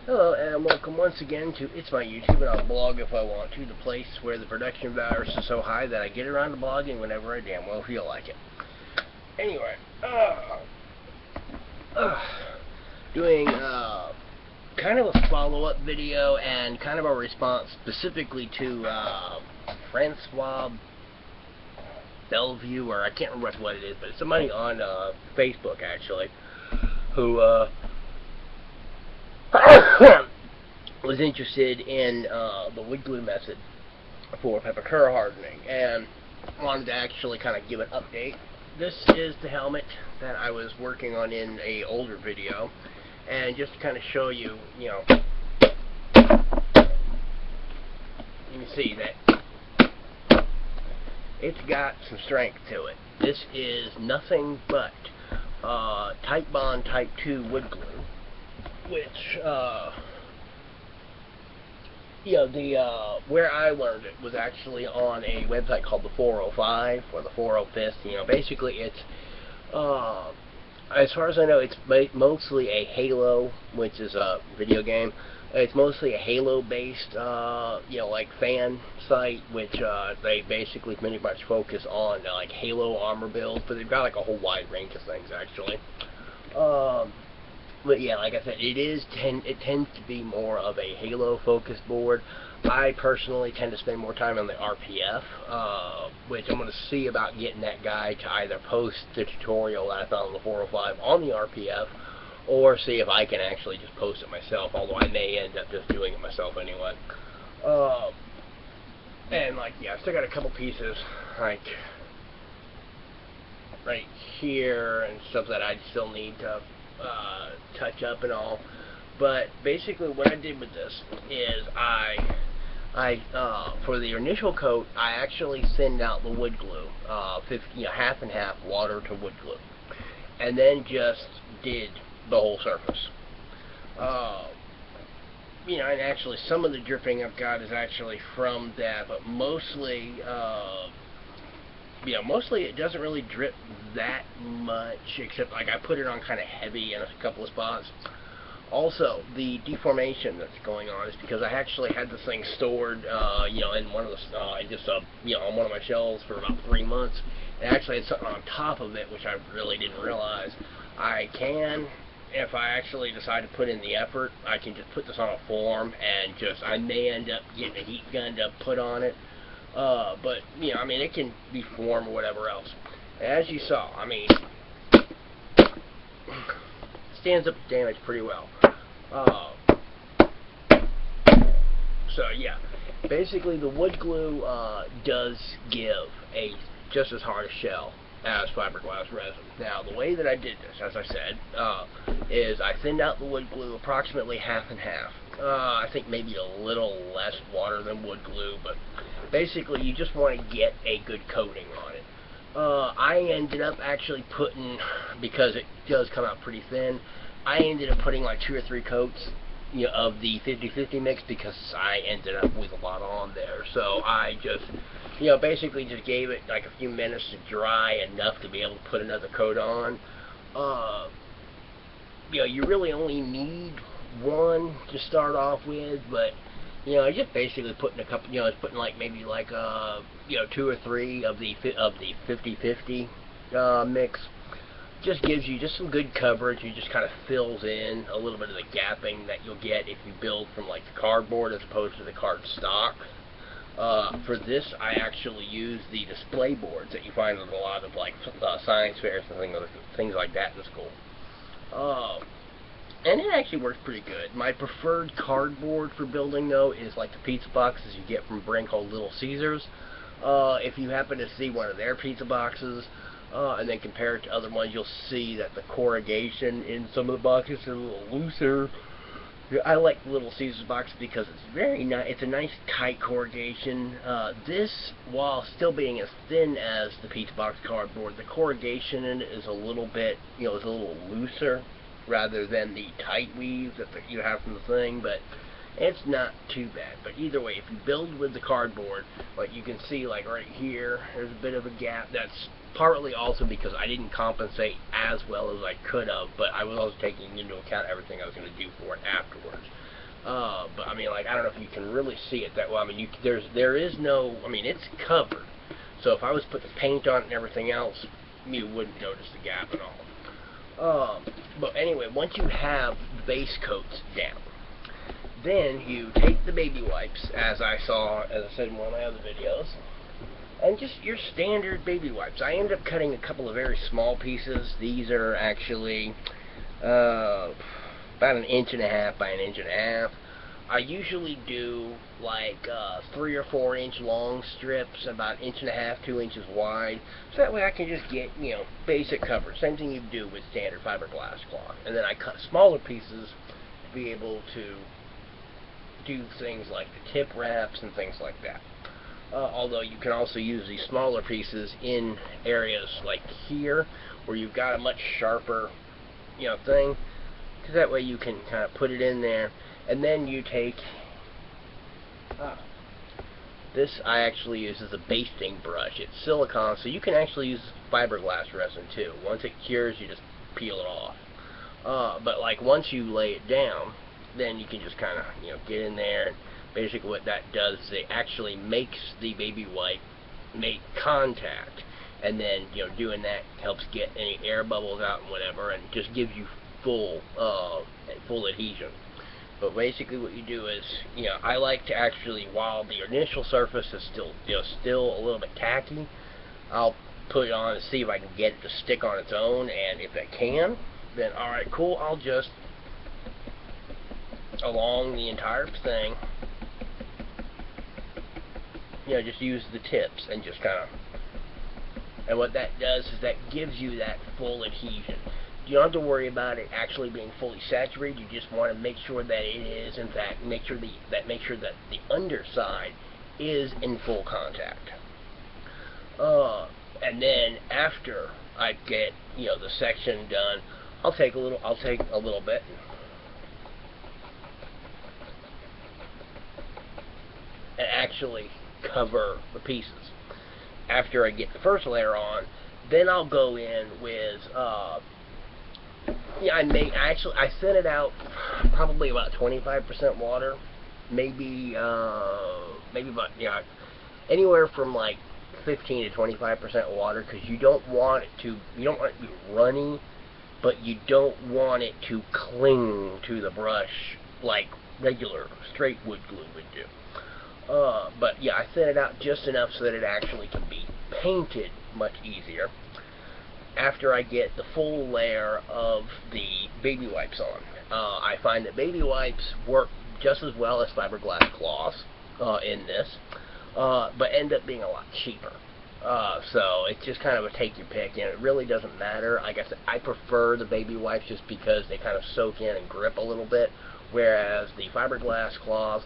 Hello and welcome once again to It's My YouTube, and I'll blog if I want to, the place where the production values is so high that I get around to blogging whenever I damn well feel like it. Anyway, doing kind of a follow-up video and kind of a response specifically to Francois Bellevue, or I can't remember what it is, but it's somebody on Facebook actually who was interested in the wood glue method for pepakura hardening and wanted to actually kind of give an update. This is the helmet that I was working on in a older video, and just to kind of show you, you can see that it's got some strength to it. This is nothing but Type Bond Type 2 wood glue, which where I learned it was actually on a website called the 405 or the 405th. Basically it's as far as I know, it's mostly a Halo, which is a video game. It's mostly a Halo-based, like fan site, which they basically pretty much focus on like Halo armor builds, but they've got like a whole wide range of things actually. But yeah, like I said, it tends to be more of a Halo-focused board. I personally tend to spend more time on the RPF, which I'm going to see about getting that guy to either post the tutorial that I found on the 405 on the RPF, or see if I can actually just post it myself, although I may end up just doing it myself anyway. And like, yeah, I still got a couple pieces, like right here and stuff that I still need to touch up and all. But basically what I did with this is I for the initial coat, I actually thinned out the wood glue, half and half water to wood glue, and then just did the whole surface. And actually some of the dripping I've got is actually from that, but mostly mostly it doesn't really drip that much, except like I put it on kind of heavy in a couple of spots. Also, the deformation that's going on is because I actually had this thing stored, in one of the, on one of my shelves for about 3 months. And actually had something on top of it, which I really didn't realize. I can, if I actually decide to put in the effort, I can just put this on a form and I may end up getting a heat gun to put on it. But, it can be formed or whatever else. As you saw, stands up to damage pretty well. So, yeah. Basically, the wood glue does give a just as hard a shell as fiberglass resin. Now, the way that I did this, as I said, is I thinned out the wood glue approximately half and half. I think maybe a little less water than wood glue, but basically you just want to get a good coating on it. I ended up actually putting, because it does come out pretty thin, I ended up putting like 2 or 3 coats of the 50-50 mix, because I ended up with a lot on there. So I just, basically just gave it like a few minutes to dry enough to be able to put another coat on. You really only need one to start off with, but I just basically putting a couple, putting like maybe like 2 or 3 of the 50-50 mix. Just gives you just some good coverage. It just kind of fills in a little bit of the gapping that you'll get if you build from like the cardboard as opposed to the cardstock. For this, I actually use the display boards that you find at a lot of like science fairs and things like that in school. And it actually works pretty good. My preferred cardboard for building, though, is like the pizza boxes you get from a brand called Little Caesars. If you happen to see one of their pizza boxes, and then compare it to other ones, you'll see that the corrugation in some of the boxes is a little looser. I like Little Caesars box because it's very nice. It's a nice tight corrugation. This, while still being as thin as the pizza box cardboard, the corrugation in it is a little bit, is a little looser rather than the tight weave that you have from the thing. But it's not too bad. But either way, if you build with the cardboard, like you can see, like right here, there's a bit of a gap. That's partly also because I didn't compensate as well as I could have, but I was also taking into account everything I was going to do for it afterwards. But I mean, like, I don't know if you can really see it that well. I mean, there is no, I mean, it's covered. So if I was putting paint on it and everything else, you wouldn't notice the gap at all. But anyway, once you have the base coats down, then you take the baby wipes, as I said in one of my other videos, and just your standard baby wipes. I ended up cutting a couple of very small pieces. These are actually about 1.5 inches by 1.5 inches. I usually do like 3 or 4 inch long strips, about 1.5 inches, 2 inches wide, so that way I can just get, you know, basic coverage. Same thing you do with standard fiberglass cloth. And then I cut smaller pieces to be able to do things like the tip wraps and things like that. Although you can also use these smaller pieces in areas like here, where you've got a much sharper, you know, thing, because that way you can kind of put it in there. And then you take this. I actually use as a basting brush. It's silicone, so you can actually use fiberglass resin too. Once it cures, you just peel it off. But like once you lay it down, then you can just kind of, you know, get in there. And basically, what that does is it actually makes the baby wipe make contact, and then, you know, doing that helps get any air bubbles out and whatever, and just gives you full adhesion. But basically what you do is, you know, I like to actually, while the initial surface is still, you know, still a little bit tacky, I'll put it on and see if I can get it to stick on its own, and if it can, then alright, cool, I'll just, along the entire thing, you know, just use the tips and just kind of, and what that does is that gives you that full adhesion. You don't have to worry about it actually being fully saturated. You just want to make sure that it is, in fact, make sure that the underside is in full contact. And then after I get, you know, the section done, I'll take a little bit and actually cover the pieces. After I get the first layer on, then I'll go in with yeah, I thin it out probably about 25% water, maybe about, you know, anywhere from like 15 to 25% water, because you don't want it to be runny, but you don't want it to cling to the brush like regular straight wood glue would do. But yeah, I thin it out just enough so that it actually can be painted much easier. After I get the full layer of the baby wipes on, I find that baby wipes work just as well as fiberglass cloths in this, but end up being a lot cheaper. So it's just kind of a take your pick, and it really doesn't matter. Like I said, I prefer the baby wipes just because they kind of soak in and grip a little bit, whereas the fiberglass cloths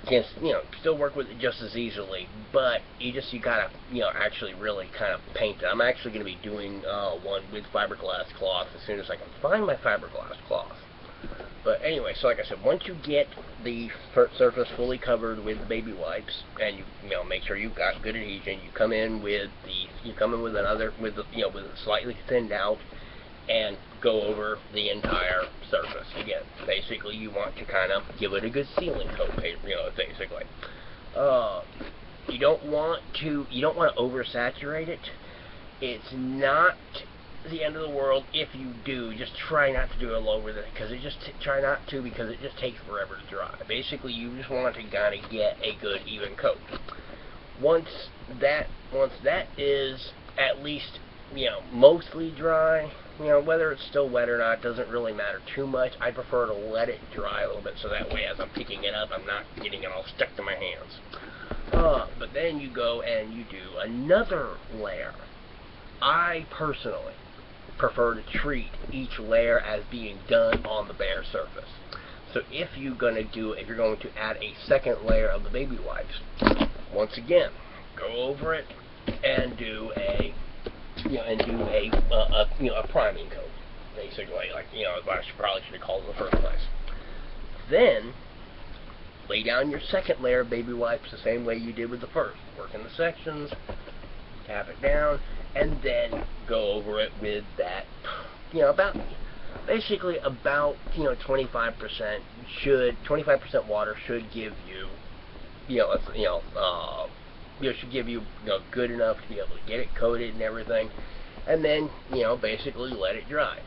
can, you know, still work with it just as easily, but you gotta, you know, actually really kind of paint it. I'm actually going to be doing one with fiberglass cloth as soon as I can find my fiberglass cloth. But anyway, so like I said, once you get the surface fully covered with the baby wipes, and you know, make sure you've got good adhesion, you come in with a slightly thinned out, and go over the entire surface. Again, basically you want to kind of give it a good sealing coat, you know, basically. You don't want to oversaturate it. It's not the end of the world if you do. Just try not to do it all over because it just takes forever to dry. Basically, you just want to kind of get a good even coat. Once that is at least, you know, mostly dry, you know, whether it's still wet or not doesn't really matter too much. I prefer to let it dry a little bit, so that way as I'm picking it up, I'm not getting it all stuck to my hands. But then you go and you do another layer. I personally prefer to treat each layer as being done on the bare surface. So if you're going to add a second layer of the baby wipes, once again, go over it and do a priming coat, basically, like, you know, what I probably should have called it in the first place. Then lay down your second layer of baby wipes the same way you did with the first. Work in the sections, tap it down, and then go over it with that, you know, about basically about 25% water should give you should give you, good enough to be able to get it coated and everything, and then basically let it dry.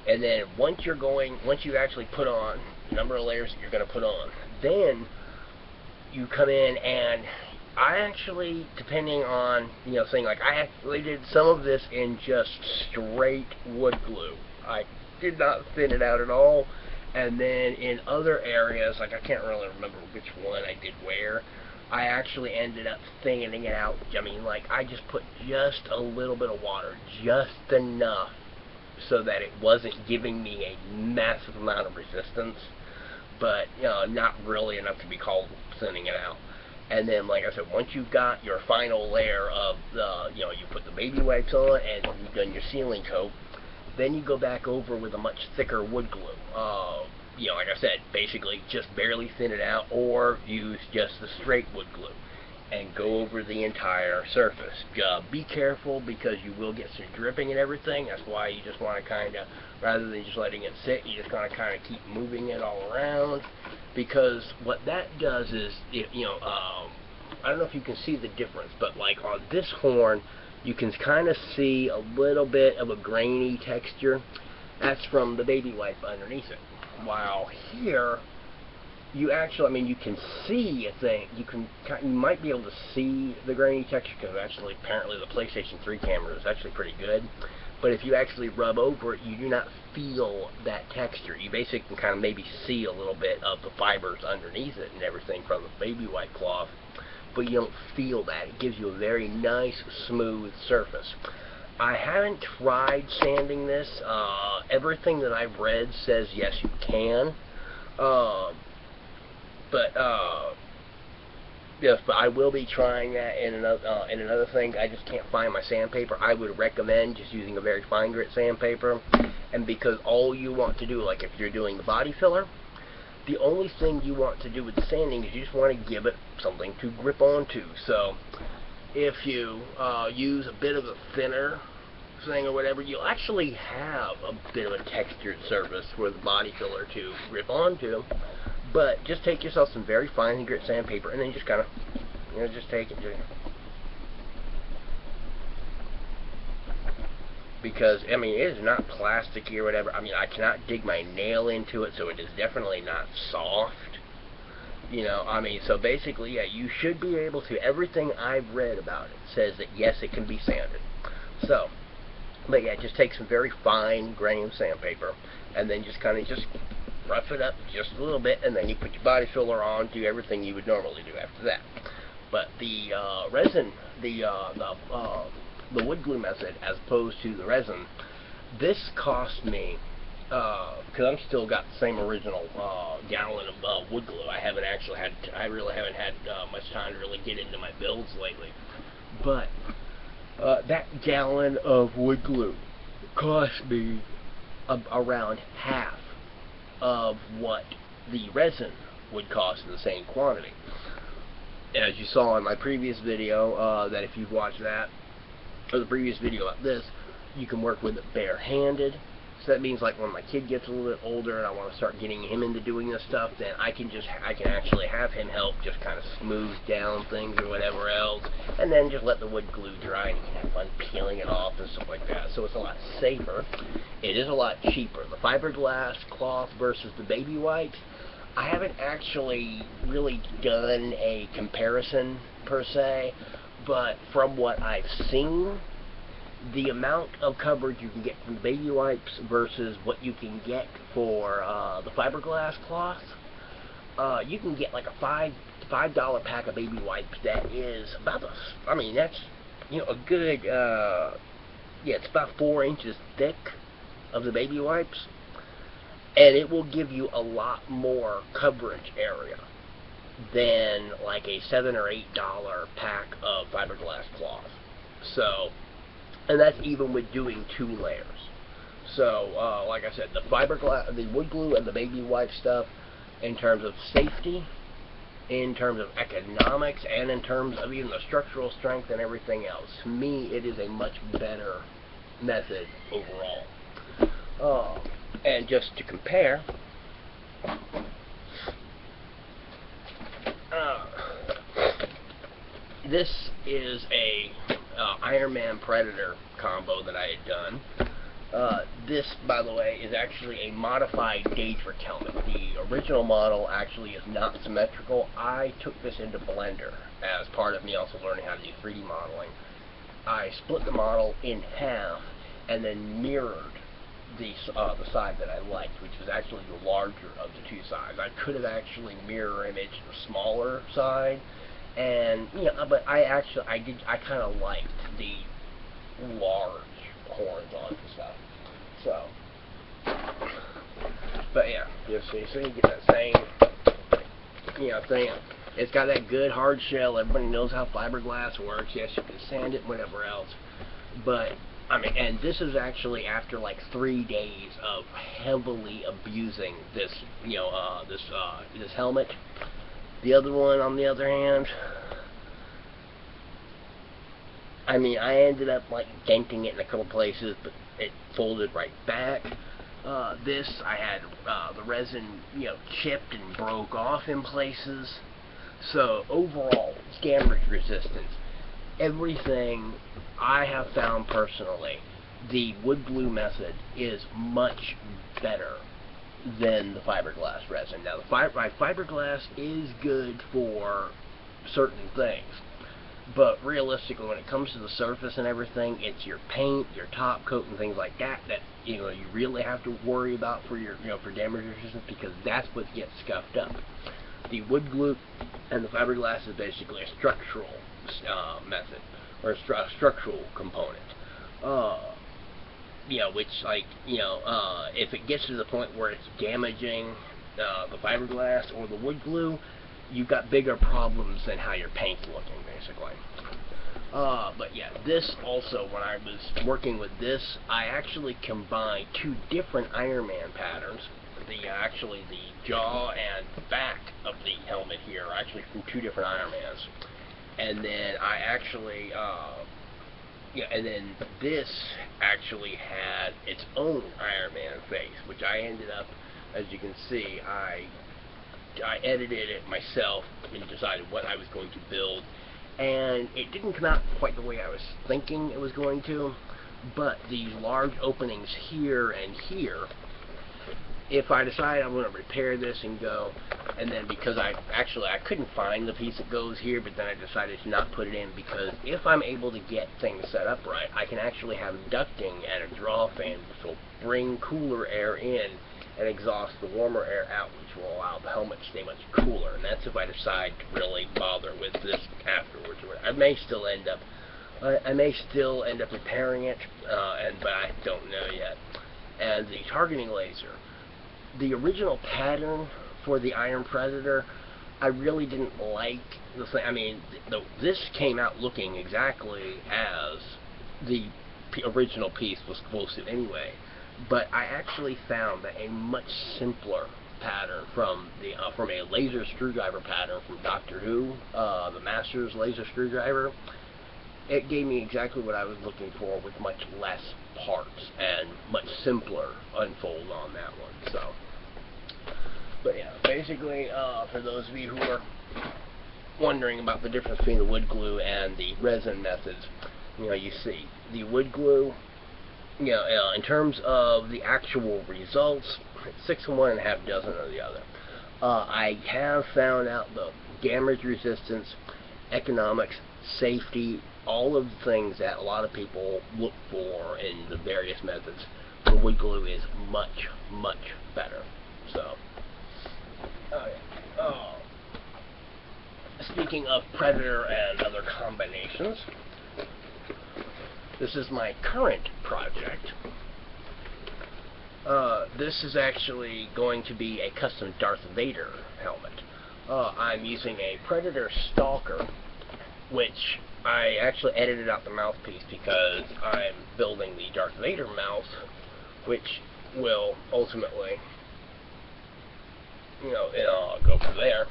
And then once you actually put on the number of layers that you're going to put on, then you come in, and I actually, depending on saying, like, I actually did some of this in just straight wood glue. I did not thin it out at all. And then in other areas, like, I can't really remember which one I did where, I actually ended up thinning it out. I mean, like, I just put just a little bit of water, just enough so that it wasn't giving me a massive amount of resistance, but not really enough to be called thinning it out. And then, like I said, once you've got your final layer of the, you put the baby wipes on and you've done your sealing coat, then you go back over with a much thicker wood glue. Like I said, basically just barely thin it out, or use just the straight wood glue and go over the entire surface. Be careful, because you will get some dripping and everything. That's why you just want to kind of, rather than just letting it sit, you just want to kind of keep moving it all around, because what that does is, I don't know if you can see the difference, but like on this horn, you can kind of see a little bit of a grainy texture. That's from the baby wipe underneath it. While here, you actually, you can see a thing. You might be able to see the grainy texture, because actually, apparently, the PlayStation 3 camera is actually pretty good. But if you actually rub over it, you do not feel that texture. You basically can kind of maybe see a little bit of the fibers underneath it and everything from the baby wipe cloth, but you don't feel that. It gives you a very nice, smooth surface. I haven't tried sanding this. Everything that I've read says yes, you can. Yes, but I will be trying that in another thing. I just can't find my sandpaper. I would recommend just using a very fine grit sandpaper, and because all you want to do, like if you're doing the body filler, the only thing you want to do with the sanding is you just want to give it something to grip onto. So if you use a bit of a thinner thing or whatever, you'll actually have a bit of a textured surface for the body filler to grip onto. But just take yourself some very fine grit sandpaper, and then just kind of, just take it. Because, it is not plasticky or whatever. I cannot dig my nail into it, so it is definitely not soft. So basically, yeah, you should be able to. Everything I've read about it says that, yes, it can be sanded. So, but yeah, just take some very fine grain sandpaper, and then just kind of rough it up just a little bit, and then you put your body filler on, do everything you would normally do after that. But the resin, the wood glue method, as opposed to the resin, this cost me, because I'm still got the same original gallon of wood glue. I really haven't had much time to really get into my builds lately. But that gallon of wood glue cost me around half of what the resin would cost in the same quantity. As you saw in my previous video, that if you've watched that, or the previous video about this, you can work with it barehanded. So that means, like, when my kid gets a little bit older and I want to start getting him into doing this stuff, then I can actually have him help just kind of smooth down things or whatever else, and then just let the wood glue dry, and you can have fun peeling it off and stuff like that. So it's a lot safer. It is a lot cheaper. The fiberglass cloth versus the baby wipes, I haven't actually really done a comparison per se, but from what I've seen, the amount of coverage you can get from the baby wipes versus what you can get for the fiberglass cloth, you can get like a $5 pack of baby wipes that is about that's a good it's about 4 inches thick of the baby wipes, and it will give you a lot more coverage area than like a $7 or $8 pack of fiberglass cloth. So, and that's even with doing 2 layers. So, like I said, the wood glue and the baby wipe stuff, in terms of safety, in terms of economics, and in terms of even the structural strength and everything else, to me, it is a much better method overall. And just to compare, this is a Iron Man Predator combo that I had done. This, by the way, is actually a modified Daedric helmet. The original model actually is not symmetrical. I took this into Blender as part of me also learning how to do 3D modeling. I split the model in half and then mirrored the side that I liked, which was actually the larger of the two sides. I could have actually mirror imaged the smaller side, and but I kind of liked the large horizontal stuff. So, but yeah, you see, you get that same thing. It's got that good hard shell. Everybody knows how fiberglass works. Yes, you can sand it, whatever else, but I mean, and this is actually after like 3 days of heavily abusing this, this helmet. The other one, on the other hand, I mean, I ended up like denting it in a couple places, but it folded right back. This, I had the resin, chipped and broke off in places. So overall, damage resistance, everything I have found personally, the wood glue method is much better than the fiberglass resin. Now, the fiberglass is good for certain things, but realistically, when it comes to the surface and everything, it's your paint, your top coat, and things like that you really have to worry about for your for damage resistance, because that's what gets scuffed up. The wood glue and the fiberglass is basically a structural method, or a structural component. Which, like, if it gets to the point where it's damaging the fiberglass or the wood glue, you've got bigger problems than how your paint's looking, basically. But yeah, this also, when I was working with this, I actually combined 2 different Iron Man patterns. Actually, the jaw and back of the helmet here are actually from 2 different Iron Mans. And then I actually, and then this actually had its own Iron Man face, which I ended up, as you can see, I edited it myself and decided what I was going to build. And it didn't come out quite the way I was thinking it was going to, but these large openings here and here, if I decide I'm going to repair this and go, and then because I couldn't find the piece that goes here, but then I decided to not put it in, because if I'm able to get things set up right, I can actually have ducting and a draw fan, which will bring cooler air in and exhaust the warmer air out, which will allow the helmet to stay much cooler. And that's if I decide to really bother with this afterwards. I may still end up repairing it, but I don't know yet. And the targeting laser, the original pattern for the Iron Predator, I really didn't like the thing. I mean, this came out looking exactly as the original piece was supposed to anyway, but I actually found that a much simpler pattern from a laser screwdriver pattern from Doctor Who, the Master's laser screwdriver, it gave me exactly what I was looking for with much less parts and much simpler unfold on that one. So, but yeah, basically, for those of you who are wondering about the difference between the wood glue and the resin methods, you see the wood glue, in terms of the actual results, 6 of one and a half dozen of the other. I have found out the damage resistance, economics, safety, all of the things that a lot of people look for in the various methods. The wood glue is much, much better. So, speaking of Predator and other combinations, this is my current project. This is actually going to be a custom Darth Vader helmet. I'm using a Predator Stalker, which I actually edited out the mouthpiece because I'm building the Darth Vader mouth, which will ultimately, go from there.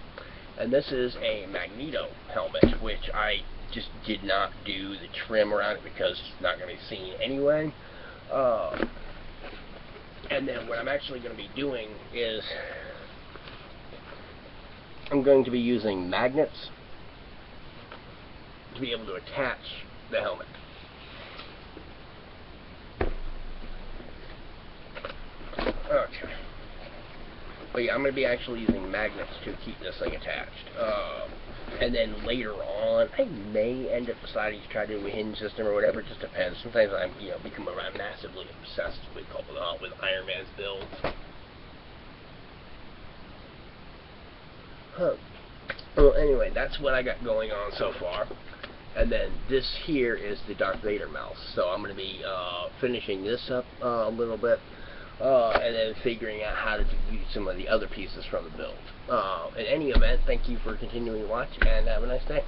And this is a Magneto helmet, which I just did not do the trim around it because it's not going to be seen anyway. And then what I'm actually going to be doing is I'm going to be using magnets to be able to attach the helmet. Okay. But yeah, I'm going to be actually using magnets to keep this thing attached. And then later on, I may end up deciding to try to do a hinge system or whatever. It just depends. Sometimes I'm, become massively obsessed with Iron Man's builds. Well, anyway, that's what I got going on so far. And then this here is the Darth Vader mouse. So I'm going to be finishing this up a little bit. And then figuring out how to use some of the other pieces from the build. In any event, thank you for continuing to watch, and have a nice day.